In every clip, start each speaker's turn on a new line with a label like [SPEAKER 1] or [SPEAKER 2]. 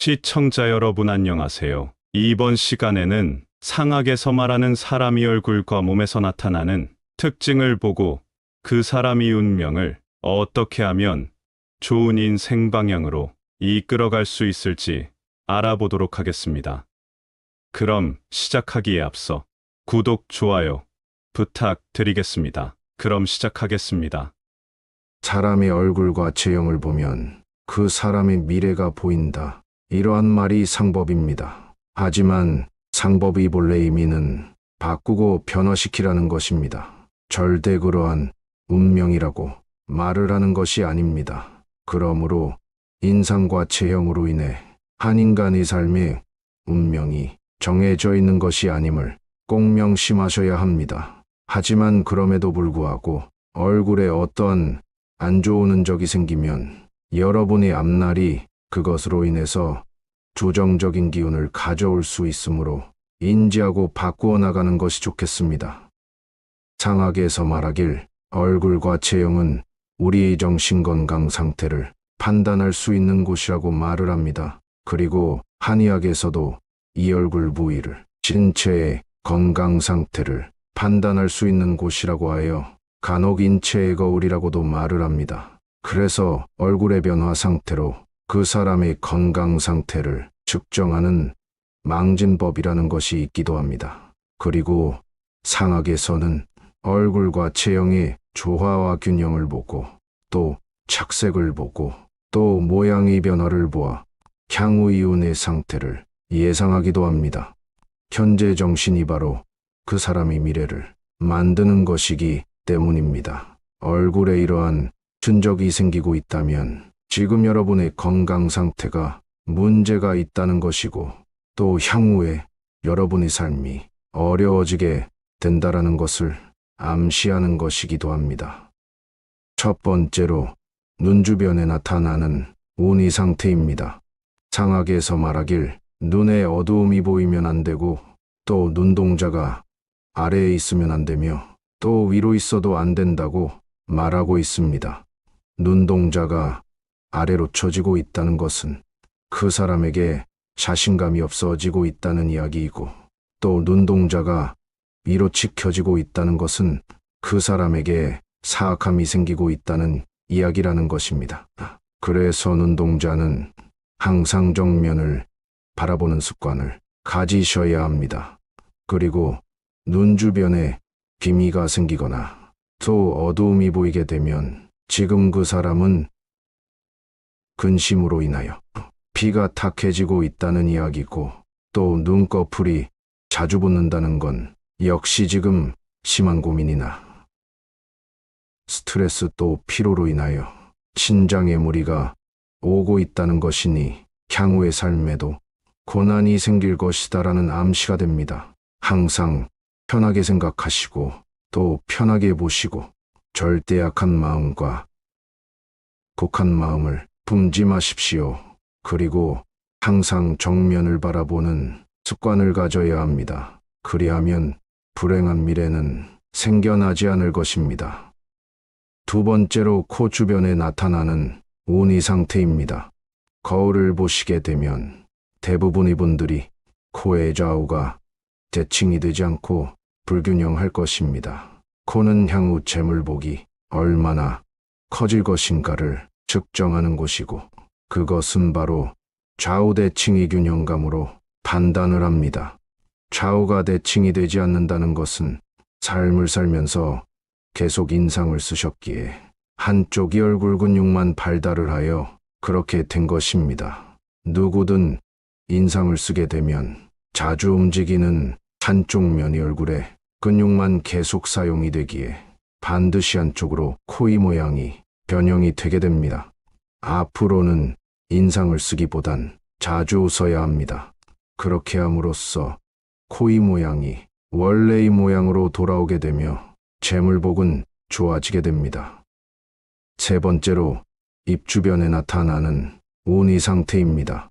[SPEAKER 1] 시청자 여러분 안녕하세요. 이번 시간에는 상학에서 말하는 사람이 얼굴과 몸에서 나타나는 특징을 보고 그 사람의 운명을 어떻게 하면 좋은 인생 방향으로 이끌어갈 수 있을지 알아보도록 하겠습니다. 그럼 시작하기에 앞서 구독, 좋아요 부탁드리겠습니다. 그럼 시작하겠습니다.
[SPEAKER 2] 사람의 얼굴과 체형을 보면 그 사람의 미래가 보인다. 이러한 말이 상법입니다. 하지만 상법의 본래 의미는 바꾸고 변화시키라는 것입니다. 절대 그러한 운명이라고 말을 하는 것이 아닙니다. 그러므로 인상과 체형으로 인해 한 인간의 삶의 운명이 정해져 있는 것이 아님을 꼭 명심하셔야 합니다. 하지만 그럼에도 불구하고 얼굴에 어떠한 안 좋은 흔적이 생기면 여러분의 앞날이 그것으로 인해서 조정적인 기운을 가져올 수 있으므로 인지하고 바꾸어 나가는 것이 좋겠습니다. 상학에서 말하길 얼굴과 체형은 우리의 정신 건강 상태를 판단할 수 있는 곳이라고 말을 합니다. 그리고 한의학에서도 이 얼굴 부위를 신체의 건강 상태를 판단할 수 있는 곳이라고 하여 간혹 인체의 거울이라고도 말을 합니다. 그래서 얼굴의 변화 상태로 그 사람의 건강 상태를 측정하는 망진법이라는 것이 있기도 합니다. 그리고 상학에서는 얼굴과 체형의 조화와 균형을 보고 또 착색을 보고 또 모양의 변화를 보아 향후의 운의 상태를 예상하기도 합니다. 현재 정신이 바로 그 사람의 미래를 만드는 것이기 때문입니다. 얼굴에 이러한 흔적이 생기고 있다면 지금 여러분의 건강 상태가 문제가 있다는 것이고 또 향후에 여러분의 삶이 어려워지게 된다라는 것을 암시하는 것이기도 합니다. 첫 번째로 눈 주변에 나타나는 운의 상태입니다. 상학에서 말하길 눈에 어두움이 보이면 안 되고 또 눈동자가 아래에 있으면 안 되며 또 위로 있어도 안 된다고 말하고 있습니다. 눈동자가 아래로 처지고 있다는 것은 그 사람에게 자신감이 없어지고 있다는 이야기이고 또 눈동자가 위로 치켜지고 있다는 것은 그 사람에게 사악함이 생기고 있다는 이야기라는 것입니다. 그래서 눈동자는 항상 정면을 바라보는 습관을 가지셔야 합니다. 그리고 눈 주변에 기미가 생기거나 또 어두움이 보이게 되면 지금 그 사람은 근심으로 인하여 피가 탁해지고 있다는 이야기고 또 눈꺼풀이 자주 붓는다는 건 역시 지금 심한 고민이나 스트레스 또 피로로 인하여 신장에 무리가 오고 있다는 것이니 향후의 삶에도 고난이 생길 것이다라는 암시가 됩니다. 항상 편하게 생각하시고 또 편하게 보시고 절대 약한 마음과 곡한 마음을 품지 마십시오. 그리고 항상 정면을 바라보는 습관을 가져야 합니다. 그리하면 불행한 미래는 생겨나지 않을 것입니다. 두 번째로 코 주변에 나타나는 운의 상태입니다. 거울을 보시게 되면 대부분의 분들이 코의 좌우가 대칭이 되지 않고 불균형할 것입니다. 코는 향후 재물복이 얼마나 커질 것인가를 측정하는 곳이고 그것은 바로 좌우 대칭의 균형감으로 판단을 합니다. 좌우가 대칭이 되지 않는다는 것은 삶을 살면서 계속 인상을 쓰셨기에 한쪽이 얼굴 근육만 발달을 하여 그렇게 된 것입니다. 누구든 인상을 쓰게 되면 자주 움직이는 한쪽 면이 얼굴에 근육만 계속 사용이 되기에 반드시 한쪽으로 코의 모양이 변형이 되게 됩니다. 앞으로는 인상을 쓰기보단 자주 웃어야 합니다. 그렇게 함으로써 코의 모양이 원래의 모양으로 돌아오게 되며 재물복은 좋아지게 됩니다. 세 번째로 입 주변에 나타나는 운의 상태입니다.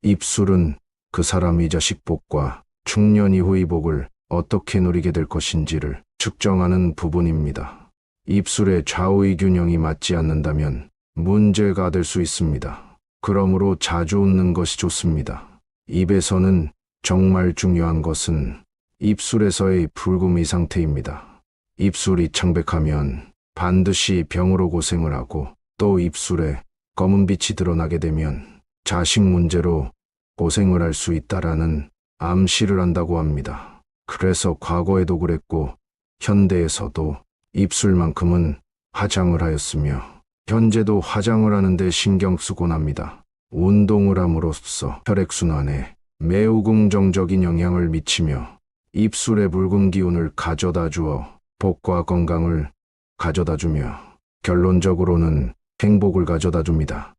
[SPEAKER 2] 입술은 그 사람의 자식복과 중년 이후의 복을 어떻게 누리게 될 것인지를 측정하는 부분입니다. 입술의 좌우의 균형이 맞지 않는다면 문제가 될 수 있습니다. 그러므로 자주 웃는 것이 좋습니다. 입에서는 정말 중요한 것은 입술에서의 붉음의 상태입니다. 입술이 창백하면 반드시 병으로 고생을 하고 또 입술에 검은 빛이 드러나게 되면 자식 문제로 고생을 할 수 있다라는 암시를 한다고 합니다. 그래서 과거에도 그랬고 현대에서도 입술만큼은 화장을 하였으며 현재도 화장을 하는데 신경 쓰곤 합니다. 운동을 함으로써 혈액순환에 매우 긍정적인 영향을 미치며 입술의 붉은 기운을 가져다 주어 복과 건강을 가져다 주며 결론적으로는 행복을 가져다 줍니다.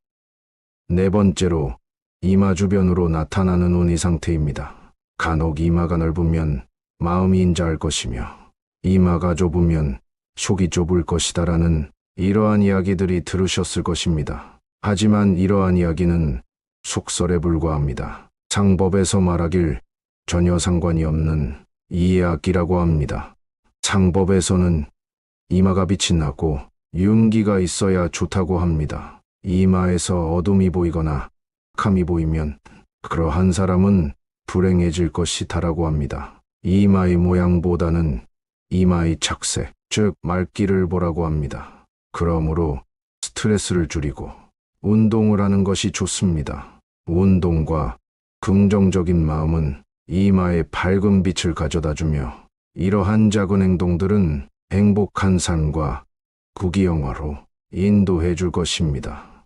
[SPEAKER 2] 네 번째로 이마 주변으로 나타나는 운의 상태입니다. 간혹 이마가 넓으면 마음이 인자할 것이며 이마가 좁으면 속이 좁을 것이다라는 이러한 이야기들이 들으셨을 것입니다. 하지만 이러한 이야기는 속설에 불과합니다. 상법에서 말하길 전혀 상관이 없는 이해하기라고 합니다. 상법에서는 이마가 빛이 나고 윤기가 있어야 좋다고 합니다. 이마에서 어둠이 보이거나 감이 보이면 그러한 사람은 불행해질 것이다라고 합니다. 이마의 모양보다는 이마의 착색, 즉 맑기를 보라고 합니다. 그러므로 스트레스를 줄이고 운동을 하는 것이 좋습니다. 운동과 긍정적인 마음은 이마에 밝은 빛을 가져다 주며 이러한 작은 행동들은 행복한 삶과 구기영화로 인도해 줄 것입니다.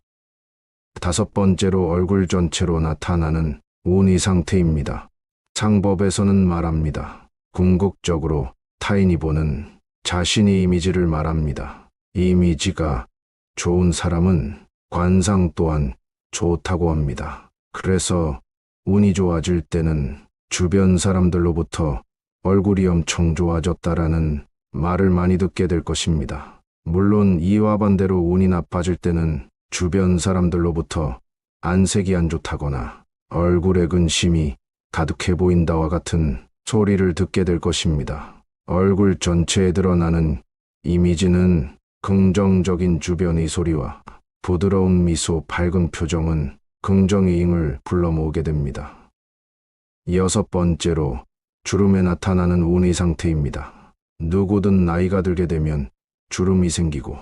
[SPEAKER 2] 다섯 번째로 얼굴 전체로 나타나는 운의 상태입니다. 상법에서는 말합니다. 궁극적으로 타인이 보는 자신의 이미지를 말합니다. 이미지가 좋은 사람은 관상 또한 좋다고 합니다. 그래서 운이 좋아질 때는 주변 사람들로부터 얼굴이 엄청 좋아졌다라는 말을 많이 듣게 될 것입니다. 물론 이와 반대로 운이 나빠질 때는 주변 사람들로부터 안색이 안 좋다거나 얼굴에 근심이 가득해 보인다와 같은 소리를 듣게 될 것입니다. 얼굴 전체에 드러나는 이미지는 긍정적인 주변의 소리와 부드러운 미소, 밝은 표정은 긍정의 힘을 불러 모으게 됩니다. 여섯 번째로 주름에 나타나는 운의 상태입니다. 누구든 나이가 들게 되면 주름이 생기고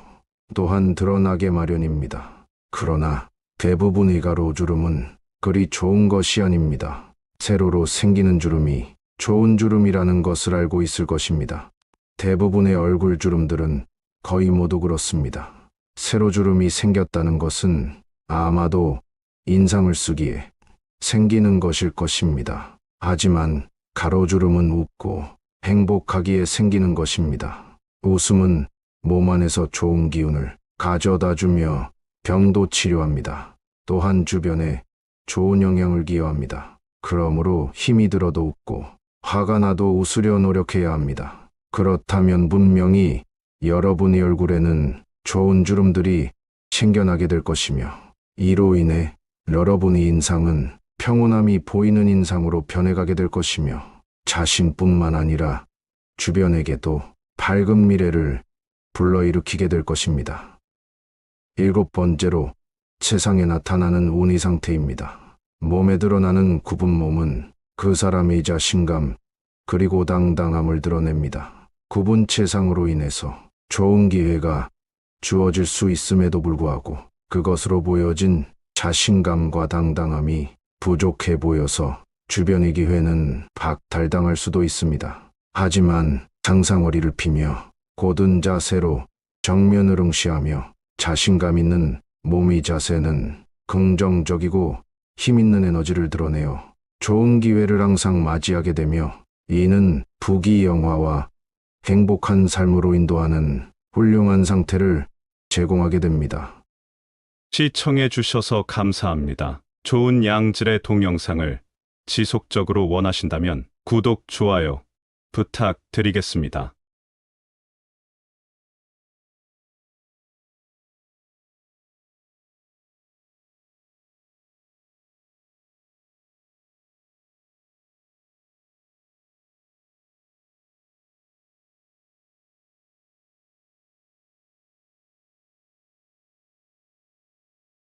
[SPEAKER 2] 또한 드러나게 마련입니다. 그러나 대부분의 가로주름은 그리 좋은 것이 아닙니다. 세로로 생기는 주름이 좋은 주름이라는 것을 알고 있을 것입니다. 대부분의 얼굴 주름들은 거의 모두 그렇습니다. 세로주름이 생겼다는 것은 아마도 인상을 쓰기에 생기는 것일 것입니다. 하지만 가로주름은 웃고 행복하기에 생기는 것입니다. 웃음은 몸 안에서 좋은 기운을 가져다 주며 병도 치료합니다. 또한 주변에 좋은 영향을 기여합니다. 그러므로 힘이 들어도 웃고 화가 나도 웃으려 노력해야 합니다. 그렇다면 분명히 여러분의 얼굴에는 좋은 주름들이 생겨나게 될 것이며 이로 인해 여러분의 인상은 평온함이 보이는 인상으로 변해가게 될 것이며 자신뿐만 아니라 주변에게도 밝은 미래를 불러일으키게 될 것입니다. 일곱 번째로 세상에 나타나는 운의 상태입니다. 몸에 드러나는 굽은 몸은 그 사람의 자신감 그리고 당당함을 드러냅니다. 굽은 체상으로 인해서 좋은 기회가 주어질 수 있음에도 불구하고 그것으로 보여진 자신감과 당당함이 부족해 보여서 주변의 기회는 박탈당할 수도 있습니다. 하지만 상상머리를 피며 곧은 자세로 정면을 응시하며 자신감 있는 몸의 자세는 긍정적이고 힘있는 에너지를 드러내어 좋은 기회를 항상 맞이하게 되며 이는 부귀영화와 행복한 삶으로 인도하는 훌륭한 상태를 제공하게 됩니다.
[SPEAKER 1] 시청해 주셔서 감사합니다. 좋은 양질의 동영상을 지속적으로 원하신다면 구독, 좋아요 부탁드리겠습니다.